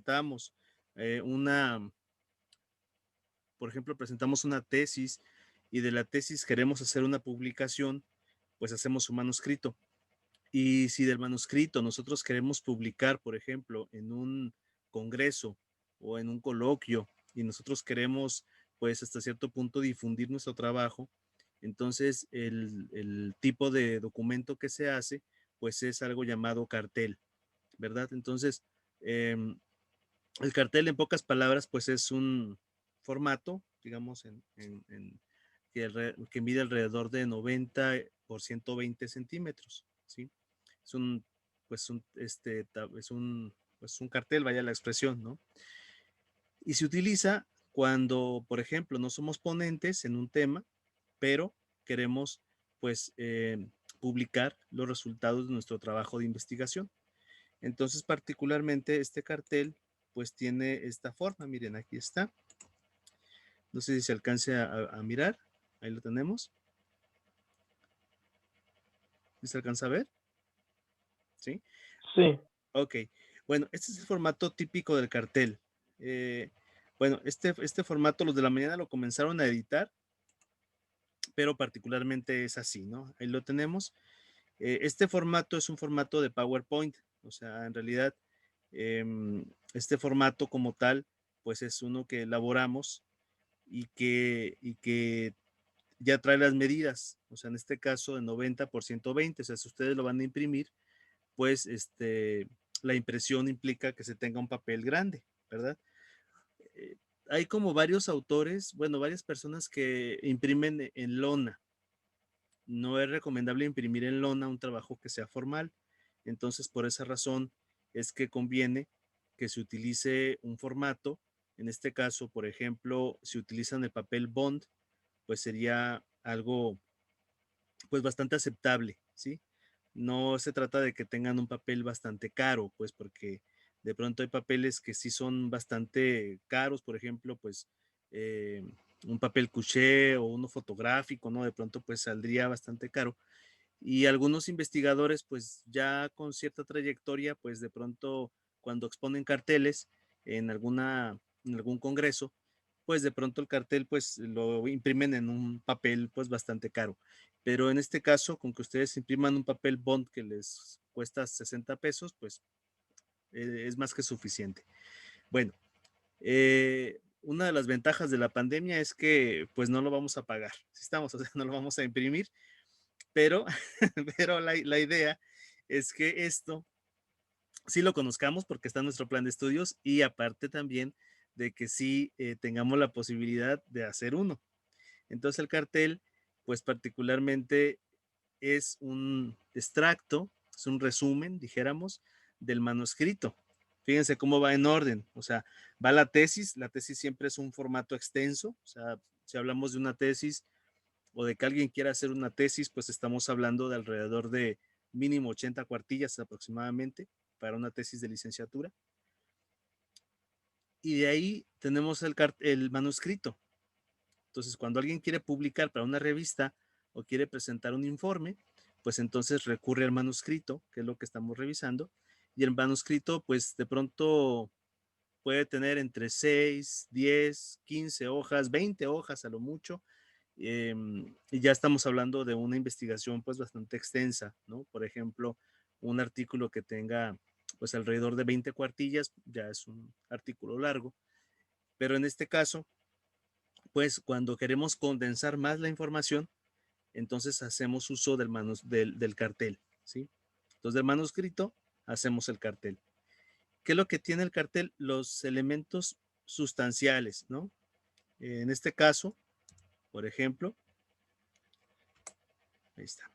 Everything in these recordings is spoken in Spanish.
presentamos por ejemplo, presentamos una tesis y de la tesis queremos hacer una publicación, pues hacemos un manuscrito. Y si del manuscrito nosotros queremos publicar, por ejemplo, en un congreso o en un coloquio, y nosotros queremos, pues hasta cierto punto, difundir nuestro trabajo, entonces el tipo de documento que se hace, pues es algo llamado cartel, ¿verdad? Entonces, el cartel, en pocas palabras, pues es un formato, digamos, que mide alrededor de 90 por 120 centímetros, ¿sí? Es un, pues pues un cartel, vaya la expresión, ¿no? Y se utiliza cuando, por ejemplo, no somos ponentes en un tema, pero queremos, pues, publicar los resultados de nuestro trabajo de investigación. Entonces, particularmente este cartel, pues tiene esta forma, miren, aquí está. No sé si se alcance a mirar, ahí lo tenemos. ¿Se alcanza a ver? ¿Sí? Sí, Ok, bueno, este es el formato típico del cartel. Eh, bueno, este formato los de la mañana lo comenzaron a editar, pero particularmente es así, ¿no? Ahí lo tenemos. Este formato es un formato de PowerPoint, o sea, en realidad este formato como tal, pues es uno que elaboramos y que ya trae las medidas, o sea, en este caso de 90 por 120, o sea, si ustedes lo van a imprimir, pues la impresión implica que se tenga un papel grande, ¿verdad? Eh, Hay como varios autores, bueno, varias personas que imprimen en lona. No es recomendable imprimir en lona un trabajo que sea formal. Entonces, por esa razón es que conviene que se utilice un formato. En este caso, por ejemplo, si utilizan el papel bond, pues sería algo pues bastante aceptable, ¿sí? No se trata de que tengan un papel bastante caro, pues porque de pronto hay papeles que sí son bastante caros, por ejemplo, pues un papel couché o uno fotográfico, ¿no? De pronto pues saldría bastante caro. Y algunos investigadores pues ya con cierta trayectoria, pues de pronto cuando exponen carteles en en algún congreso, pues de pronto el cartel pues lo imprimen en un papel pues bastante caro. Pero en este caso, con que ustedes impriman un papel bond que les cuesta 60 pesos, pues es más que suficiente. Bueno, una de las ventajas de la pandemia es que pues no lo vamos a pagar, si estamos, o sea, no lo vamos a imprimir, pero, pero la idea es que esto sí lo conozcamos porque está en nuestro plan de estudios y aparte también de que sí tengamos la posibilidad de hacer uno. Entonces el cartel, pues particularmente es un extracto, es un resumen, dijéramos, del manuscrito. Fíjense cómo va en orden, o sea, va la tesis siempre es un formato extenso, o sea, si hablamos de una tesis o de que alguien quiera hacer una tesis, pues estamos hablando de alrededor de mínimo 80 cuartillas aproximadamente para una tesis de licenciatura. Y de ahí tenemos el manuscrito. Entonces, cuando alguien quiere publicar para una revista o quiere presentar un informe, pues entonces recurre al manuscrito, que es lo que estamos revisando. Y el manuscrito, pues de pronto puede tener entre 6, 10, 15 hojas, 20 hojas a lo mucho. Y ya estamos hablando de una investigación pues bastante extensa, ¿no? Por ejemplo, un artículo que tenga pues alrededor de 20 cuartillas, ya es un artículo largo, pero en este caso, pues cuando queremos condensar más la información, entonces hacemos uso del cartel, ¿sí? Entonces del manuscrito hacemos el cartel. ¿Qué es lo que tiene el cartel? Los elementos sustanciales, ¿no? En este caso, por ejemplo, ahí está.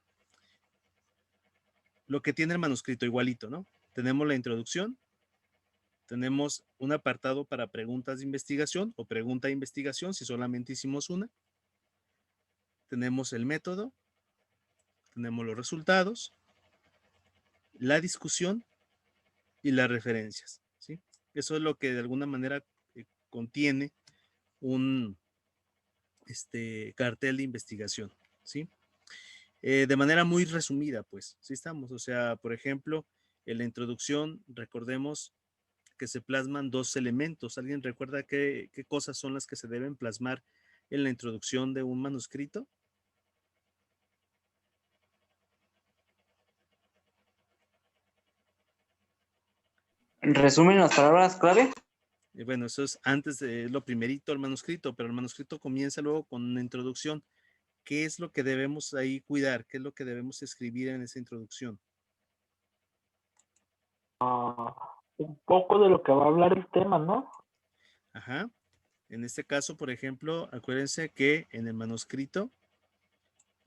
Lo que tiene el manuscrito igualito, ¿no? Tenemos la introducción, tenemos un apartado para preguntas de investigación o pregunta de investigación si solamente hicimos una. Tenemos el método, tenemos los resultados, la discusión y las referencias, ¿sí? Eso es lo que de alguna manera contiene un cartel de investigación, ¿sí? De manera muy resumida, pues, ¿sí estamos? O sea, por ejemplo, en la introducción, recordemos que se plasman dos elementos. ¿Alguien recuerda qué cosas son las que se deben plasmar en la introducción de un manuscrito? ¿Resumen las palabras clave? Bueno, eso es antes de lo primerito, el manuscrito, pero el manuscrito comienza luego con una introducción. ¿Qué es lo que debemos ahí cuidar? ¿Qué es lo que debemos escribir en esa introducción? Un poco de lo que va a hablar el tema, ¿no? Ajá. En este caso, por ejemplo, acuérdense que en el manuscrito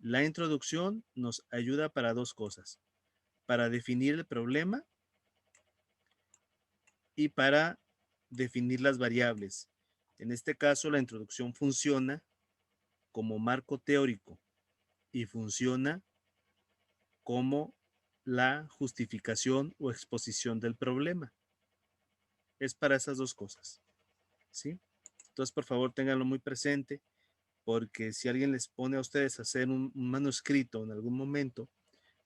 la introducción nos ayuda para dos cosas: para definir el problema y para definir las variables. En este caso, la introducción funciona como marco teórico y funciona como la justificación o exposición del problema. Es para esas dos cosas, ¿sí? Entonces, por favor, ténganlo muy presente, porque si alguien les pone a ustedes a hacer un manuscrito en algún momento,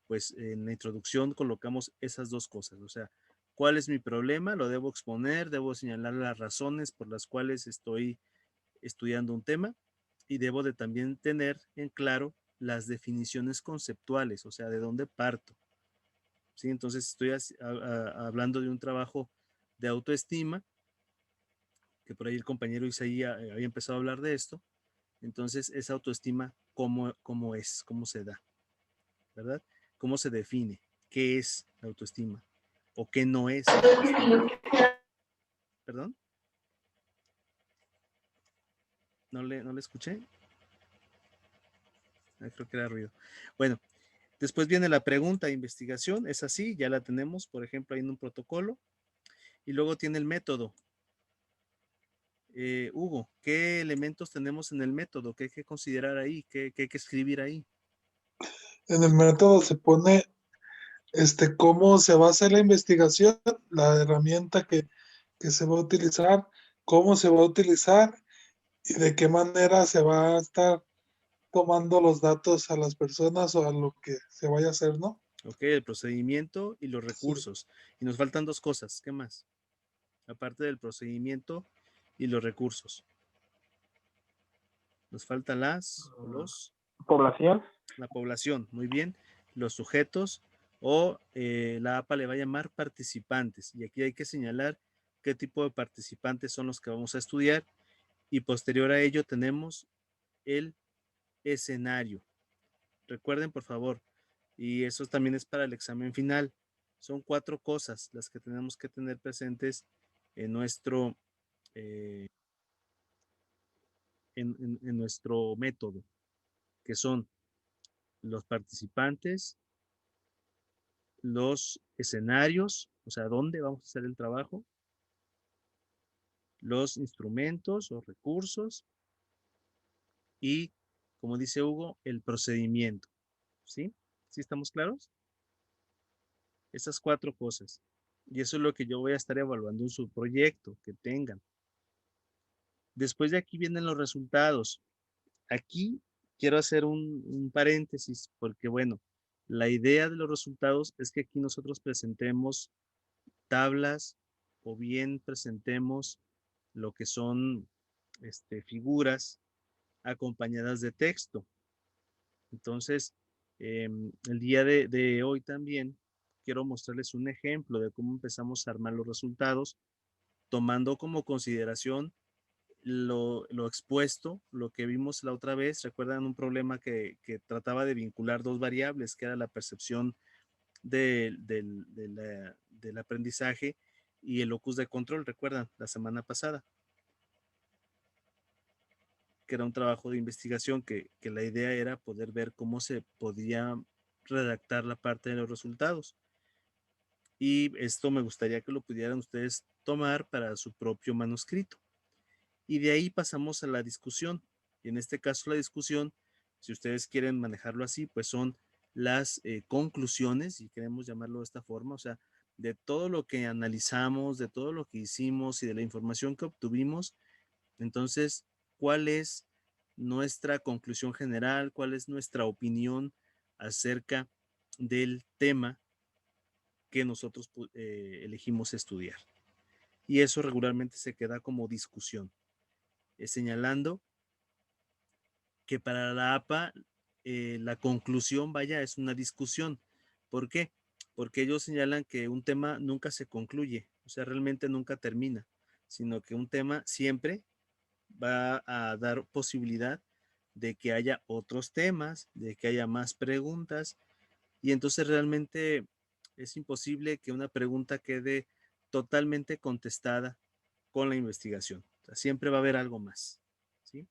pues en la introducción colocamos esas dos cosas. O sea, ¿cuál es mi problema? Lo debo exponer, debo señalar las razones por las cuales estoy estudiando un tema, y debo de también tener en claro las definiciones conceptuales, o sea, de dónde parto. ¿Sí? Entonces estoy hablando de un trabajo de autoestima, que por ahí el compañero Isaí había empezado a hablar de esto. Entonces, esa autoestima, ¿cómo es? ¿Cómo se da? ¿Verdad? ¿Cómo se define? ¿Qué es la autoestima? ¿O qué no es la autoestima? ¿Perdón? ¿No le escuché? Creo que era ruido. Bueno, después viene la pregunta de investigación. Es así, ya la tenemos, por ejemplo, ahí en un protocolo. Y luego tiene el método. Hugo, ¿qué elementos tenemos en el método? ¿Qué hay que considerar ahí? ¿Qué hay que escribir ahí? En el método se pone cómo se va a hacer la investigación, la herramienta que se va a utilizar, cómo se va a utilizar y de qué manera se va a estar tomando los datos a las personas o a lo que se vaya a hacer, ¿no? Ok, el procedimiento y los Sí. recursos. Y nos faltan dos cosas. ¿Qué más? Aparte del procedimiento y los recursos. Nos faltan los, Población. la población, muy bien, los sujetos, o la APA le va a llamar participantes. Y aquí hay que señalar qué tipo de participantes son los que vamos a estudiar. Y posterior a ello tenemos el escenario. Recuerden, por favor, y eso también es para el examen final. Son 4 cosas las que tenemos que tener presentes en nuestro, eh, en nuestro método, que son los participantes, los escenarios, o sea, dónde vamos a hacer el trabajo, los instrumentos o recursos y, como dice Hugo, el procedimiento. ¿Sí? ¿Sí estamos claros? Esas 4 cosas. Y eso es lo que yo voy a estar evaluando en su proyecto que tengan. Después de aquí vienen los resultados. Aquí quiero hacer un paréntesis porque, bueno, la idea de los resultados es que aquí nosotros presentemos tablas o bien presentemos lo que son figuras acompañadas de texto. Entonces, el día de hoy también quiero mostrarles un ejemplo de cómo empezamos a armar los resultados, tomando como consideración lo expuesto, lo que vimos la otra vez. Recuerdan un problema que trataba de vincular dos variables, que era la percepción del aprendizaje y el locus de control. Recuerdan la semana pasada, que era un trabajo de investigación que la idea era poder ver cómo se podía redactar la parte de los resultados. Y esto me gustaría que lo pudieran ustedes tomar para su propio manuscrito. Y de ahí pasamos a la discusión. Y en este caso la discusión, si ustedes quieren manejarlo así, pues son las conclusiones, si queremos llamarlo de esta forma, o sea, de todo lo que analizamos, de todo lo que hicimos y de la información que obtuvimos. Entonces, ¿cuál es nuestra conclusión general? ¿Cuál es nuestra opinión acerca del tema que nosotros elegimos estudiar? y eso regularmente se queda como discusión, señalando que para la APA la conclusión, vaya, es una discusión. ¿Por qué? Porque ellos señalan que un tema nunca se concluye, o sea, realmente nunca termina, sino que un tema siempre va a dar posibilidad de que haya otros temas, de que haya más preguntas, y entonces realmente es imposible que una pregunta quede totalmente contestada con la investigación. O sea, siempre va a haber algo más, ¿sí?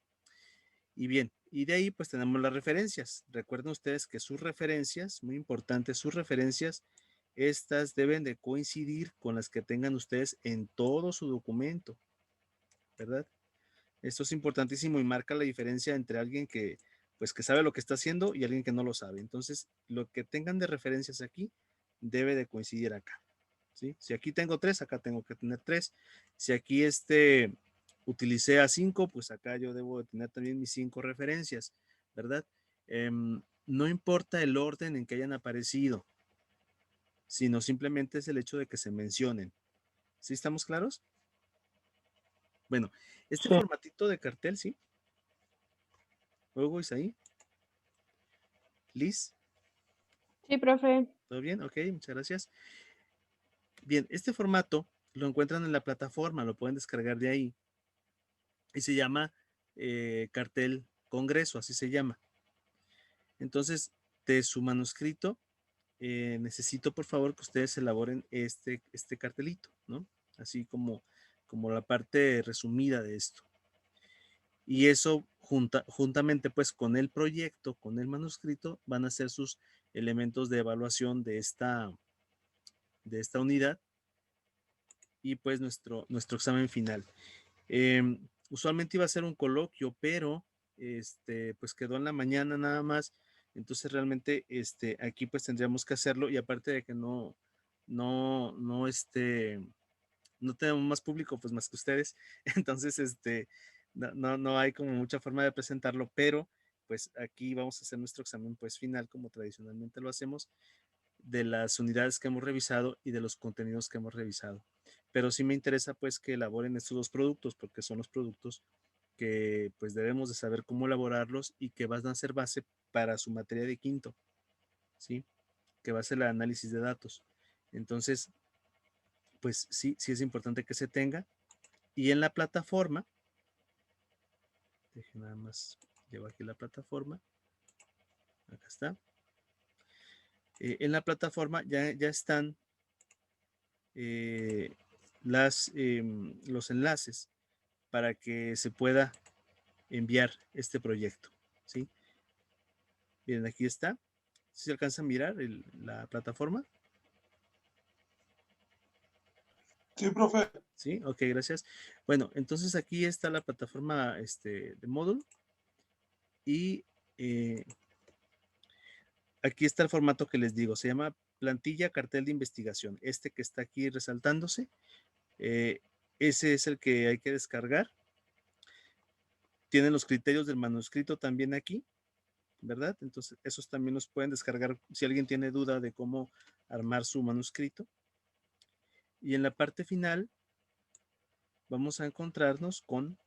Y bien, y de ahí pues tenemos las referencias. Recuerden ustedes que sus referencias, muy importante, sus referencias, estas deben de coincidir con las que tengan ustedes en todo su documento, ¿verdad? Esto es importantísimo y marca la diferencia entre alguien que, pues, que sabe lo que está haciendo y alguien que no lo sabe. Entonces, lo que tengan de referencias aquí debe de coincidir acá, ¿sí? Si aquí tengo 3, acá tengo que tener 3. Si aquí utilicé a 5, pues acá yo debo de tener también mis 5 referencias, ¿verdad? No importa el orden en que hayan aparecido, sino simplemente es el hecho de que se mencionen. ¿Sí estamos claros? Bueno, este Sí, formatito de cartel, ¿sí? Luego, Isaí, Liz, Sí, profe. ¿todo bien? Ok, muchas gracias. Bien, este formato lo encuentran en la plataforma, lo pueden descargar de ahí y se llama cartel Congreso, así se llama. Entonces, de su manuscrito, necesito por favor que ustedes elaboren este cartelito, ¿no? Así como la parte resumida de esto. Y eso juntamente pues con el proyecto, con el manuscrito, van a ser sus elementos de evaluación de esta unidad y pues nuestro examen final. Usualmente iba a ser un coloquio, pero pues quedó en la mañana nada más. Entonces realmente aquí pues tendríamos que hacerlo y aparte de que no tenemos más público pues más que ustedes. Entonces no hay como mucha forma de presentarlo, pero pues aquí vamos a hacer nuestro examen pues final como tradicionalmente lo hacemos de las unidades que hemos revisado y de los contenidos que hemos revisado. Pero sí me interesa pues que elaboren estos dos productos porque son los productos que pues debemos de saber cómo elaborarlos y que van a ser base para su materia de quinto, ¿sí? Que va a ser el análisis de datos. Entonces, pues sí es importante que se tenga. Y en la plataforma, deje nada más, llevo aquí la plataforma, acá está. En la plataforma ya están eh, los enlaces para que se pueda enviar este proyecto, ¿sí? Bien, aquí está. ¿Si se alcanza a mirar la plataforma? Sí, profe. Sí, ok, gracias. Bueno, entonces aquí está la plataforma de Moodle y aquí está el formato que les digo. Se llama plantilla cartel de investigación. Este que está aquí resaltándose, eh, ese es el que hay que descargar. Tienen los criterios del manuscrito también aquí, ¿verdad? Entonces, esos también los pueden descargar si alguien tiene duda de cómo armar su manuscrito. Y en la parte final vamos a encontrarnos con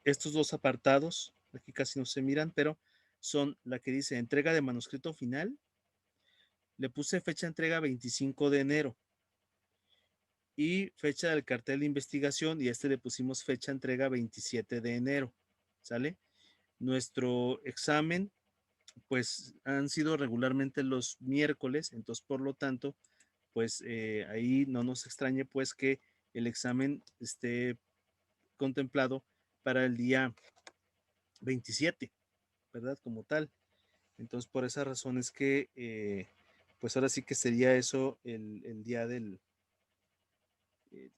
estos dos apartados. Aquí casi no se miran, pero son la que dice entrega de manuscrito final. Le puse fecha de entrega 25 de enero y fecha del cartel de investigación y le pusimos fecha de entrega 27 de enero. ¿Sale? Nuestro examen pues han sido regularmente los miércoles, entonces por lo tanto, pues ahí no nos extrañe pues que el examen esté contemplado para el día 27, ¿verdad? Como tal. Entonces por esa razón es que, pues ahora sí que sería eso el día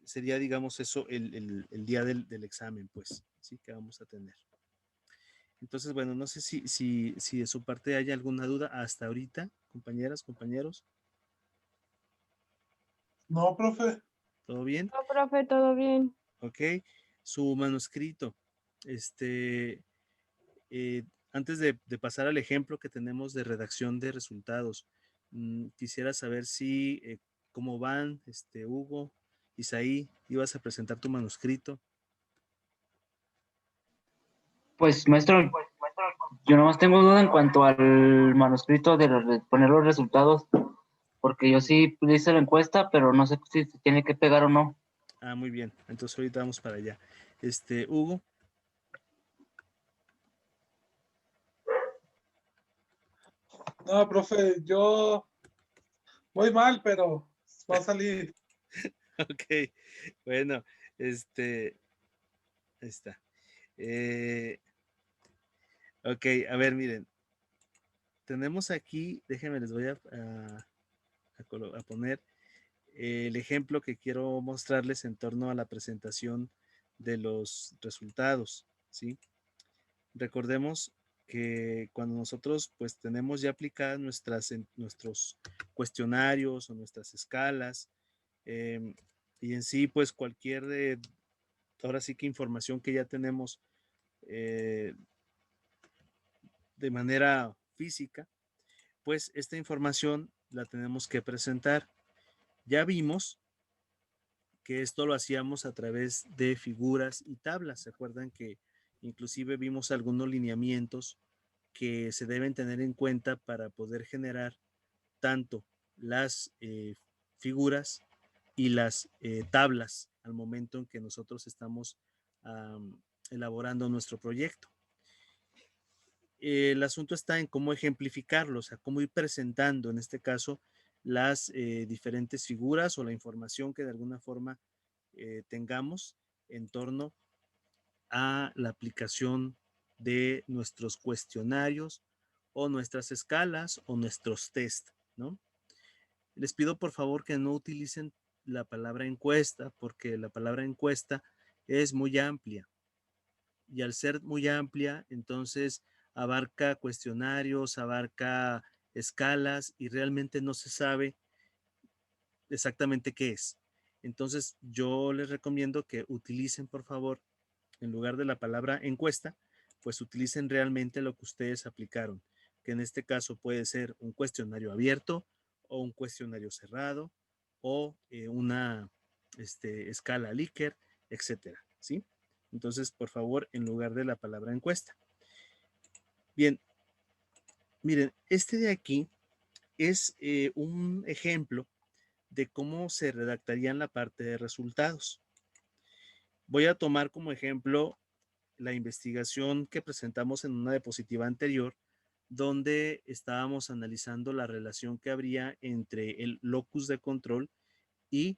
sería digamos eso el día del examen, pues, sí, que vamos a tener. Entonces, bueno, no sé si de su parte hay alguna duda hasta ahorita, compañeras, compañeros. No, profe. ¿Todo bien? No, profe, todo bien. Ok. Su manuscrito. Este, Antes de pasar al ejemplo que tenemos de redacción de resultados, quisiera saber si ¿Cómo van, Hugo? Isaí, ibas a presentar tu manuscrito. Pues, maestro, yo nomás tengo duda en cuanto al manuscrito de poner los resultados, porque yo sí hice la encuesta, pero no sé si se tiene que pegar o no. Ah, muy bien. Entonces ahorita vamos para allá. Hugo. No, profe, yo voy mal, pero va a salir. Ok, bueno, ahí está. Ok, a ver, miren. Tenemos aquí, déjenme, les voy a poner el ejemplo que quiero mostrarles en torno a la presentación de los resultados, ¿sí? Recordemos que cuando nosotros pues tenemos ya aplicadas nuestros cuestionarios o nuestras escalas, y en sí pues cualquier, ahora sí que información que ya tenemos eh, de manera física, pues esta información la tenemos que presentar. Ya vimos que esto lo hacíamos a través de figuras y tablas. ¿Se acuerdan que inclusive vimos algunos lineamientos que se deben tener en cuenta para poder generar tanto las figuras y las tablas al momento en que nosotros estamos elaborando nuestro proyecto? El asunto está en cómo ejemplificarlo, o sea, cómo ir presentando, en este caso, las diferentes figuras o la información que de alguna forma tengamos en torno a la aplicación de nuestros cuestionarios o nuestras escalas o nuestros test, ¿no? Les pido por favor que no utilicen la palabra encuesta, porque la palabra encuesta es muy amplia, y al ser muy amplia, entonces abarca cuestionarios, abarca escalas y realmente no se sabe exactamente qué es. Entonces yo les recomiendo que utilicen por favor, en lugar de la palabra encuesta, pues utilicen realmente lo que ustedes aplicaron, que en este caso puede ser un cuestionario abierto o un cuestionario cerrado o una escala Likert, etcétera, ¿sí? Entonces, por favor, en lugar de la palabra encuesta. Bien, miren, este de aquí es un ejemplo de cómo se redactaría la parte de resultados. Voy a tomar como ejemplo la investigación que presentamos en una diapositiva anterior, donde estábamos analizando la relación que habría entre el locus de control y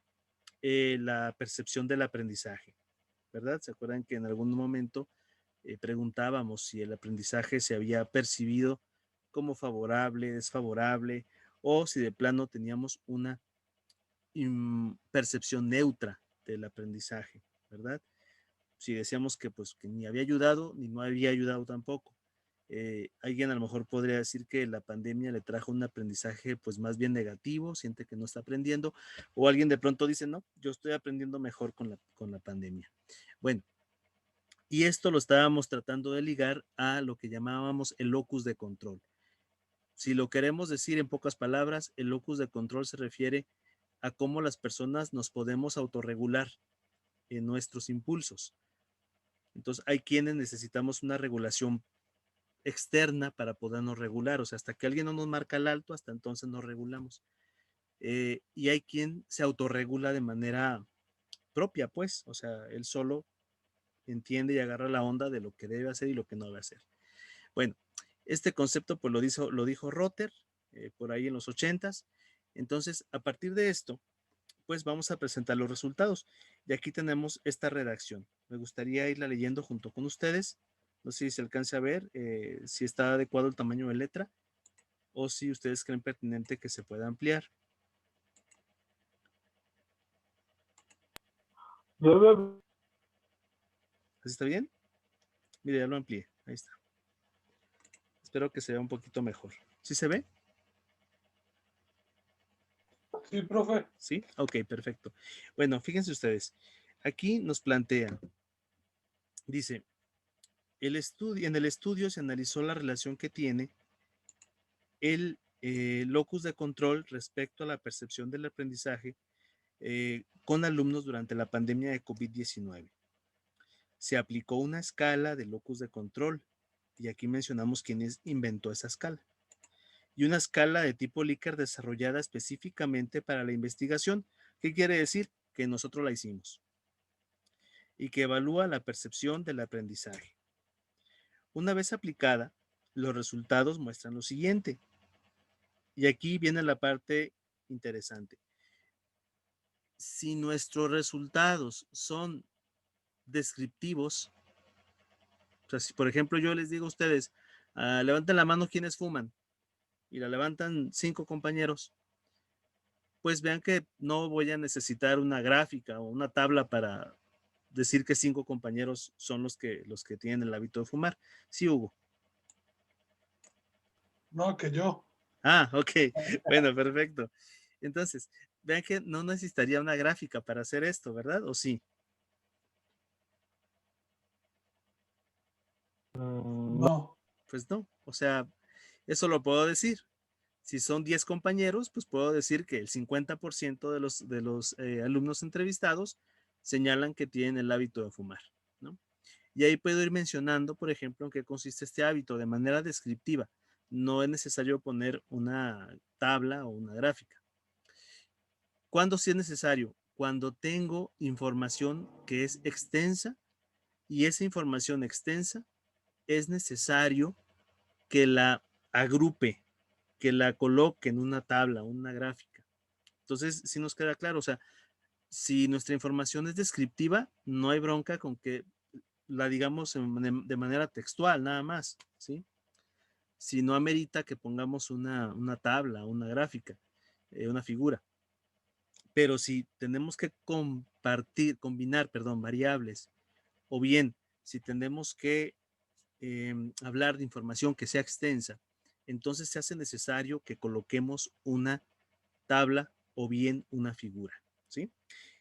la percepción del aprendizaje, ¿verdad? ¿Se acuerdan que en algún momento preguntábamos si el aprendizaje se había percibido como favorable, desfavorable, o si de plano teníamos una percepción neutra del aprendizaje, ¿verdad? Si decíamos que pues que ni había ayudado ni no había ayudado tampoco. Alguien a lo mejor podría decir que la pandemia le trajo un aprendizaje pues más bien negativo, siente que no está aprendiendo, o alguien de pronto dice, no, yo estoy aprendiendo mejor con la pandemia. Bueno, y esto lo estábamos tratando de ligar a lo que llamábamos el locus de control. Si lo queremos decir en pocas palabras, el locus de control se refiere a cómo las personas nos podemos autorregular en nuestros impulsos. Entonces, hay quienes necesitamos una regulación externa para podernos regular, o sea, hasta que alguien no nos marca el alto, hasta entonces nos regulamos. Y hay quien se autorregula de manera propia, pues, o sea, él solo entiende y agarra la onda de lo que debe hacer y lo que no debe hacer. Bueno, este concepto pues lo dijo Rotter por ahí en los 80s. Entonces, a partir de esto, pues vamos a presentar los resultados. Y aquí tenemos esta redacción. Me gustaría irla leyendo junto con ustedes. No sé si se alcance a ver si está adecuado el tamaño de letra o si ustedes creen pertinente que se pueda ampliar. Yo veo ¿Así está bien? Mire, ya lo amplié. Ahí está. Espero que se vea un poquito mejor. ¿Sí se ve? Sí, profe. ¿Sí? Ok, perfecto. Bueno, fíjense ustedes. Aquí nos plantea, dice, en el estudio se analizó la relación que tiene el locus de control respecto a la percepción del aprendizaje con alumnos durante la pandemia de COVID-19. Se aplicó una escala de locus de control y aquí mencionamos quién inventó esa escala. Y una escala de tipo Likert desarrollada específicamente para la investigación. ¿Qué quiere decir? Que nosotros la hicimos y que evalúa la percepción del aprendizaje. Una vez aplicada, los resultados muestran lo siguiente. Y aquí viene la parte interesante. Si nuestros resultados son descriptivos, o sea, si por ejemplo yo les digo a ustedes, levanten la mano quienes fuman, y la levantan 5 compañeros, pues vean que no voy a necesitar una gráfica o una tabla para decir que 5 compañeros son los que tienen el hábito de fumar. Sí, Hugo. No, que yo. Ah, ok. Bueno, perfecto. Entonces, vean que no necesitaría una gráfica para hacer esto, ¿verdad? ¿O sí? No. Pues no. O sea, eso lo puedo decir. Si son 10 compañeros, pues puedo decir que el 50% de los alumnos entrevistados señalan que tienen el hábito de fumar, ¿no? Y ahí puedo ir mencionando, por ejemplo, en qué consiste este hábito de manera descriptiva. No es necesario poner una tabla o una gráfica. ¿Cuándo sí es necesario? Cuando tengo información que es extensa y esa información extensa es necesario que la agrupe, que la coloque en una tabla, una gráfica. Entonces, sí nos queda claro, o sea, si nuestra información es descriptiva, no hay bronca con que la digamos de manera textual, nada más, ¿sí? Si no amerita que pongamos una tabla, una gráfica, una figura. Pero si tenemos que combinar, perdón, variables, o bien si tenemos que hablar de información que sea extensa, entonces se hace necesario que coloquemos una tabla o bien una figura, ¿sí?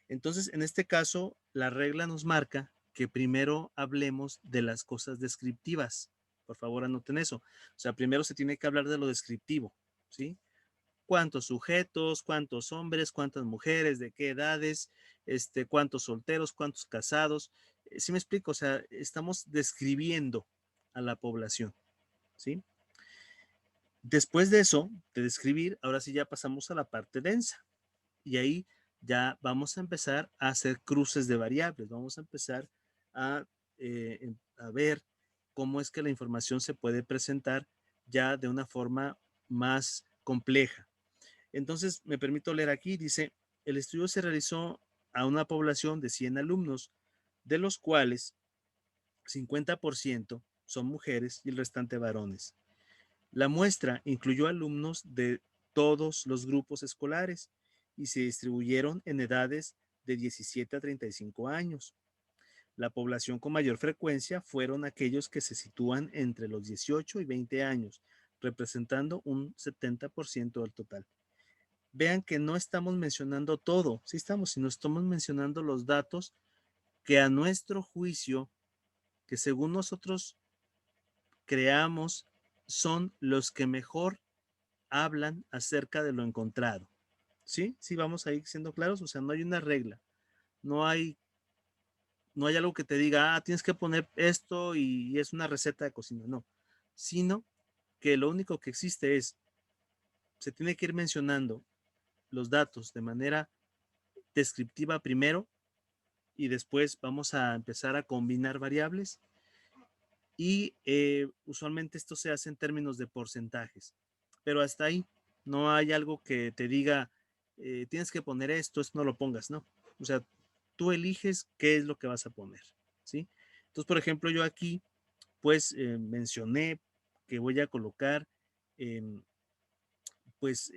Entonces, en este caso, la regla nos marca que primero hablemos de las cosas descriptivas. Por favor, anoten eso. O sea, primero se tiene que hablar de lo descriptivo, ¿sí? Cuántos sujetos, cuántos hombres, cuántas mujeres, de qué edades, cuántos solteros, cuántos casados. ¿Sí me explico? O sea, estamos describiendo a la población, ¿sí? Después de eso, de describir, ahora sí ya pasamos a la parte densa. Y ahí ya vamos a empezar a hacer cruces de variables. Vamos a empezar a ver cómo es que la información se puede presentar ya de una forma más compleja. Entonces, me permito leer aquí, dice, el estudio se realizó a una población de 100 alumnos, de los cuales 50% son mujeres y el restante varones. La muestra incluyó alumnos de todos los grupos escolares y se distribuyeron en edades de 17 a 35 años. La población con mayor frecuencia fueron aquellos que se sitúan entre los 18 y 20 años, representando un 70% del total. Vean que no estamos mencionando todo, sí estamos, sino estamos mencionando los datos que a nuestro juicio, que según nosotros creamos, son los que mejor hablan acerca de lo encontrado. ¿Sí? Sí, vamos a ir siendo claros, o sea, no hay una regla, no hay, no hay algo que te diga, tienes que poner esto y es una receta de cocina, no, sino que lo único que existe es, se tiene que ir mencionando los datos de manera descriptiva primero y después vamos a empezar a combinar variables y usualmente esto se hace en términos de porcentajes, pero hasta ahí no hay algo que te diga, tienes que poner esto no lo pongas, no. O sea, tú eliges qué es lo que vas a poner, ¿sí? Entonces, por ejemplo, yo aquí, pues, mencioné que voy a colocar, pues,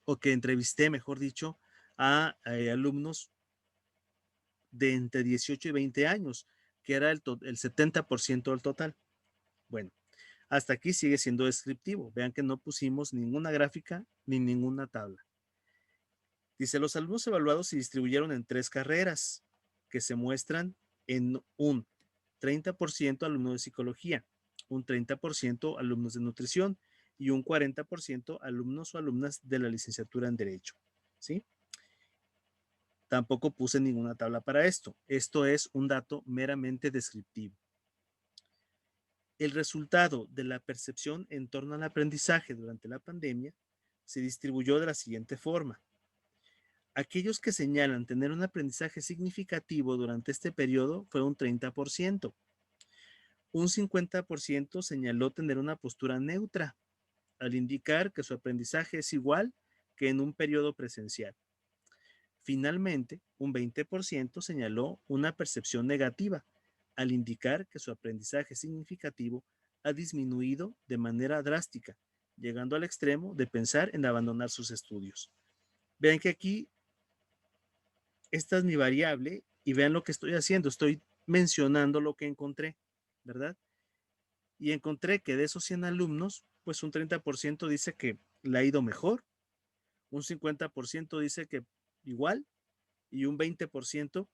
o que entrevisté, mejor dicho, a alumnos de entre 18 y 20 años, que era el 70% del total. Bueno, hasta aquí sigue siendo descriptivo. Vean que no pusimos ninguna gráfica ni ninguna tabla. Dice, los alumnos evaluados se distribuyeron en 3 carreras que se muestran en un 30% alumnos de psicología, un 30% alumnos de nutrición y un 40% alumnos o alumnas de la licenciatura en Derecho, ¿sí? Tampoco puse ninguna tabla para esto. Esto es un dato meramente descriptivo. El resultado de la percepción en torno al aprendizaje durante la pandemia se distribuyó de la siguiente forma. Aquellos que señalan tener un aprendizaje significativo durante este periodo fue un 30%. Un 50% señaló tener una postura neutra, al indicar que su aprendizaje es igual que en un periodo presencial. Finalmente, un 20% señaló una percepción negativa, al indicar que su aprendizaje significativo ha disminuido de manera drástica, llegando al extremo de pensar en abandonar sus estudios. Vean que aquí esta es mi variable y vean lo que estoy haciendo. Estoy mencionando lo que encontré, ¿verdad? Y encontré que de esos 100 alumnos, pues un 30% dice que le ha ido mejor, un 50% dice que igual y un 20%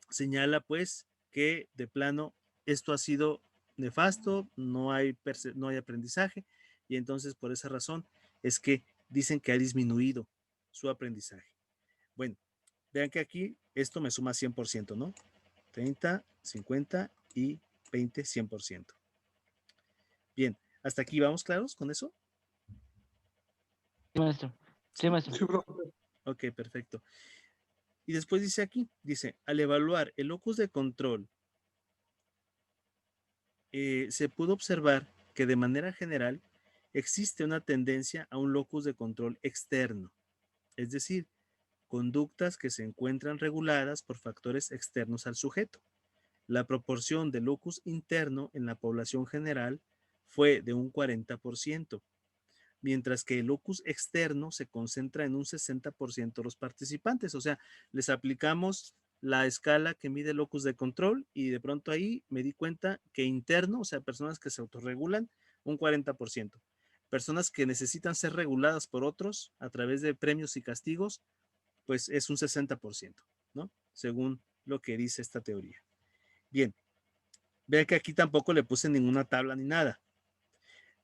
señala pues que de plano esto ha sido nefasto, no hay aprendizaje y entonces por esa razón es que dicen que ha disminuido su aprendizaje. Bueno, vean que aquí esto me suma 100%, ¿no? 30, 50 y 20, 100%. Bien, ¿hasta aquí vamos claros con eso? Sí, maestro. Sí, maestro. Sí, profe. Ok, perfecto. Y después dice aquí, dice, al evaluar el locus de control, se pudo observar que de manera general existe una tendencia a un locus de control externo, es decir, conductas que se encuentran reguladas por factores externos al sujeto. La proporción de locus interno en la población general fue de un 40%, mientras que el locus externo se concentra en un 60% de los participantes. O sea, les aplicamos la escala que mide el locus de control y de pronto ahí me di cuenta que interno, o sea, personas que se autorregulan, un 40%. Personas que necesitan ser reguladas por otros a través de premios y castigos, pues es un 60%, ¿no? Según lo que dice esta teoría. Bien, vean que aquí tampoco le puse ninguna tabla ni nada.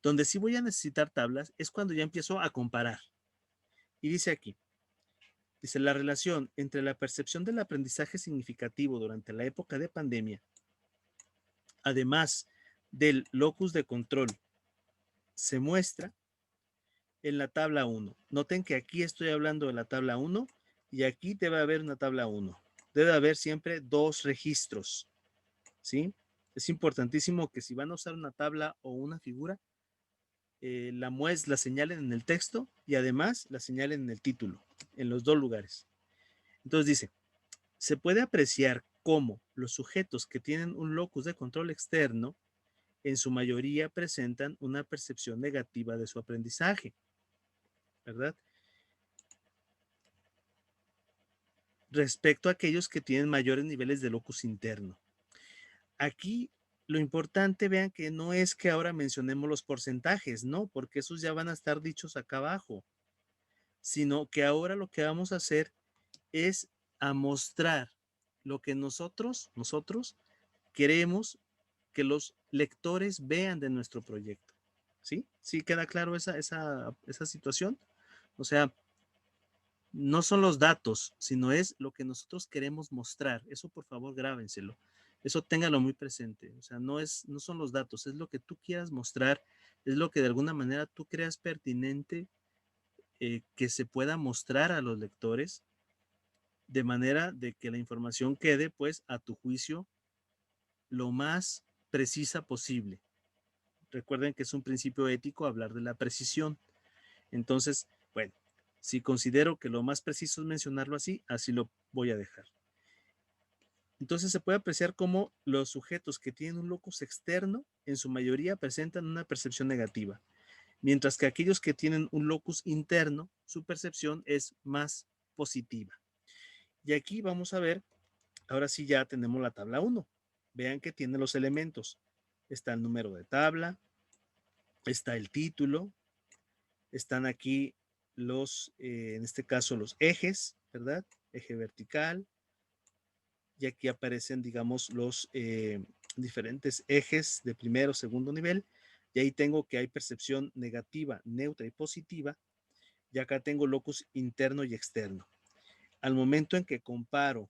Donde sí voy a necesitar tablas es cuando ya empiezo a comparar. Y dice aquí, dice, la relación entre la percepción del aprendizaje significativo durante la época de pandemia, además del locus de control, se muestra en la tabla 1. Noten que aquí estoy hablando de la tabla 1 y aquí debe haber una tabla 1. Debe haber siempre dos registros, ¿sí? Es importantísimo que si van a usar una tabla o una figura, la señalen en el texto y además la señalen en el título, en los dos lugares. Entonces dice, se puede apreciar cómo los sujetos que tienen un locus de control externo en su mayoría presentan una percepción negativa de su aprendizaje, ¿verdad? Respecto a aquellos que tienen mayores niveles de locus interno. Aquí lo importante, vean que no es que ahora mencionemos los porcentajes, no, porque esos ya van a estar dichos acá abajo, sino que ahora lo que vamos a hacer es a mostrar lo que nosotros queremos que los lectores vean de nuestro proyecto. ¿Sí? ¿Sí queda claro esa situación? O sea, no son los datos, sino es lo que nosotros queremos mostrar. Eso por favor grábenselo. Eso téngalo muy presente. O sea, no son los datos, es lo que tú quieras mostrar, es lo que de alguna manera tú creas pertinente que se pueda mostrar a los lectores de manera de que la información quede, pues, a tu juicio, lo más precisa posible. Recuerden que es un principio ético hablar de la precisión. Entonces, bueno, si considero que lo más preciso es mencionarlo así, así lo voy a dejar. Entonces se puede apreciar cómo los sujetos que tienen un locus externo en su mayoría presentan una percepción negativa, mientras que aquellos que tienen un locus interno, su percepción es más positiva. Y aquí vamos a ver, ahora sí ya tenemos la tabla 1. Vean que tiene los elementos. Está el número de tabla, está el título, están aquí en este caso, los ejes, ¿verdad? Eje vertical. Y aquí aparecen, digamos, los diferentes ejes de primero, segundo nivel. y ahí tengo que hay percepción negativa, neutra y positiva, y acá tengo locus interno y externo. Al momento en que comparo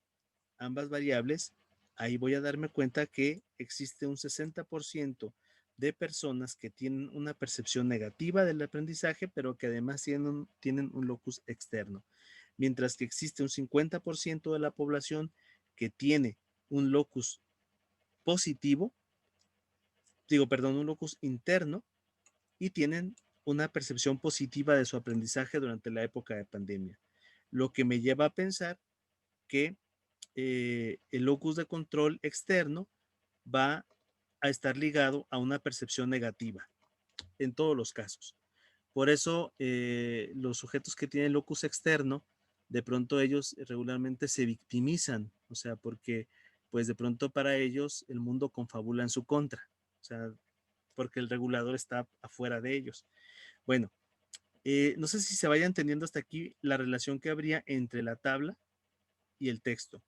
ambas variables, ahí voy a darme cuenta que existe un 60% de personas que tienen una percepción negativa del aprendizaje, pero que además tienen un locus externo, mientras que existe un 50% de la población que tiene un locus positivo, un locus interno, y tienen una percepción positiva de su aprendizaje durante la época de pandemia, lo que me lleva a pensar que el locus de control externo va a estar ligado a una percepción negativa en todos los casos. Por eso los sujetos que tienen locus externo, de pronto ellos regularmente se victimizan, o sea, porque pues de pronto para ellos el mundo confabula en su contra, o sea, porque el regulador está afuera de ellos. Bueno, no sé si se vaya entendiendo hasta aquí la relación que habría entre la tabla y el texto.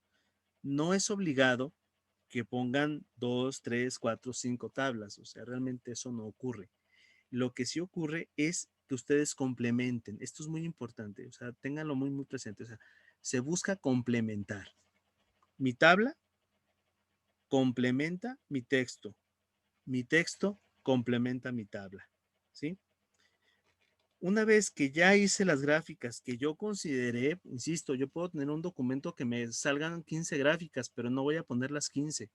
No es obligado que pongan 2, 3, 4, 5 tablas, o sea, realmente eso no ocurre. Lo que sí ocurre es que ustedes complementen. Esto es muy importante, o sea, ténganlo muy, muy presente. O sea, se busca complementar. Mi tabla complementa mi texto. Mi texto complementa mi tabla, ¿sí? Una vez que ya hice las gráficas que yo consideré, insisto, yo puedo tener un documento que me salgan 15 gráficas, pero no voy a poner las 15.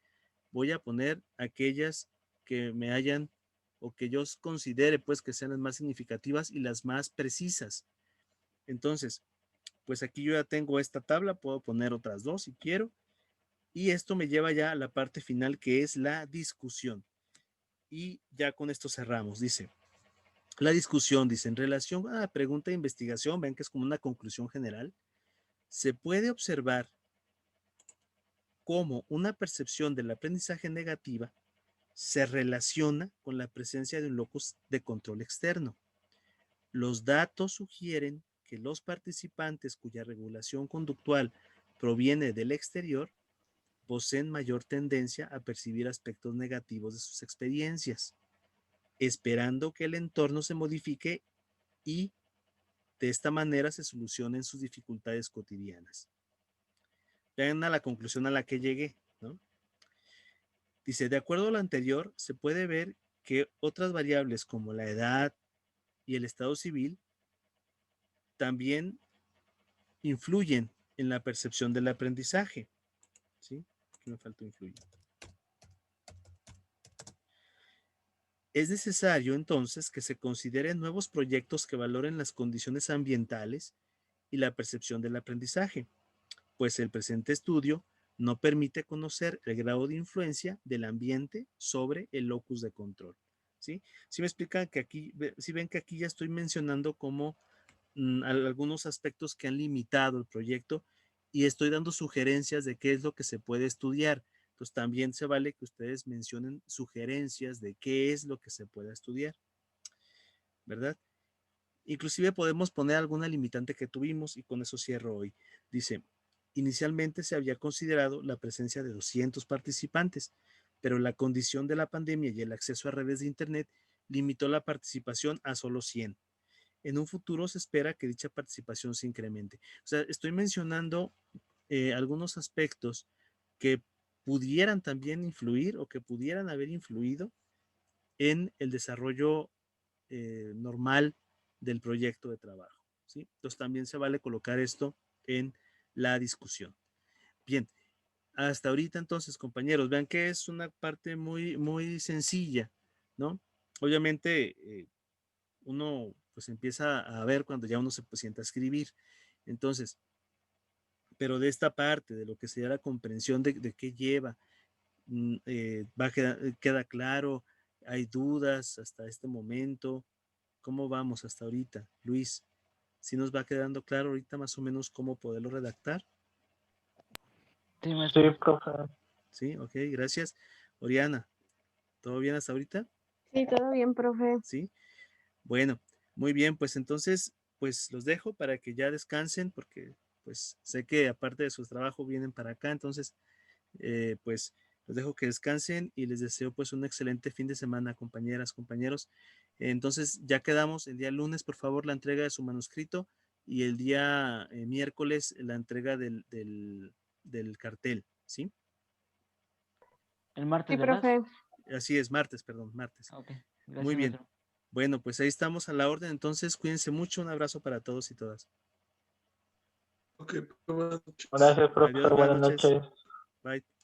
Voy a poner aquellas que me hayan o que yo considere pues que sean las más significativas y las más precisas. Entonces, pues aquí yo ya tengo esta tabla, puedo poner otras dos si quiero, y esto me lleva ya a la parte final que es la discusión. Y ya con esto cerramos. Dice, la discusión, dice, en relación a la pregunta de investigación, ven que es como una conclusión general, se puede observar cómo una percepción del aprendizaje negativa se relaciona con la presencia de un locus de control externo. Los datos sugieren que los participantes cuya regulación conductual proviene del exterior poseen mayor tendencia a percibir aspectos negativos de sus experiencias, esperando que el entorno se modifique y de esta manera se solucionen sus dificultades cotidianas. Vean a la conclusión a la que llegué, ¿no? Dice, de acuerdo a lo anterior, se puede ver que otras variables como la edad y el estado civil también influyen en la percepción del aprendizaje. ¿Sí? Aquí me faltó influye. Es necesario entonces que se consideren nuevos proyectos que valoren las condiciones ambientales y la percepción del aprendizaje, pues el presente estudio no permite conocer el grado de influencia del ambiente sobre el locus de control. ¿Sí? Si me explican que aquí, si ven que aquí ya estoy mencionando como algunos aspectos que han limitado el proyecto y estoy dando sugerencias de qué es lo que se puede estudiar. Entonces también se vale que ustedes mencionen sugerencias de qué es lo que se pueda estudiar, ¿verdad? Inclusive podemos poner alguna limitante que tuvimos y con eso cierro hoy. Dice, inicialmente se había considerado la presencia de 200 participantes, pero la condición de la pandemia y el acceso a redes de Internet limitó la participación a solo 100. En un futuro se espera que dicha participación se incremente. O sea, estoy mencionando algunos aspectos que pudieran también influir o que pudieran haber influido en el desarrollo normal del proyecto de trabajo, ¿sí? Entonces también se vale colocar esto en la discusión. Bien, hasta ahorita entonces, compañeros, vean que es una parte muy, muy sencilla, ¿no? Obviamente, uno pues empieza a ver cuando ya uno se sienta a escribir. Entonces, pero de esta parte, de lo que sería la comprensión de qué lleva, queda claro, hay dudas hasta este momento. ¿Cómo vamos hasta ahorita? Luis, ¿sí nos va quedando claro ahorita más o menos cómo poderlo redactar? Sí, Sí, maestro. profe. Sí, ok, gracias. Oriana, ¿todo bien hasta ahorita? Sí, todo bien, profe. Sí. Bueno, muy bien, pues entonces, pues los dejo para que ya descansen porque pues sé que aparte de su trabajo vienen para acá, entonces, pues Los dejo que descansen y les deseo pues un excelente fin de semana, compañeras, compañeros. Entonces ya quedamos el día lunes, por favor, la entrega de su manuscrito y el día miércoles la entrega del cartel, ¿sí? El martes, Sí, ¿verdad? profe. Así es, martes, perdón, martes. Ah, ok. Gracias, Muy bien. maestro. Bueno, pues ahí estamos a la orden. Entonces, cuídense mucho. Un abrazo para todos y todas. Ok, buenas noches. Gracias, profe. Adiós, buenas Buenas noches. noches. Bye.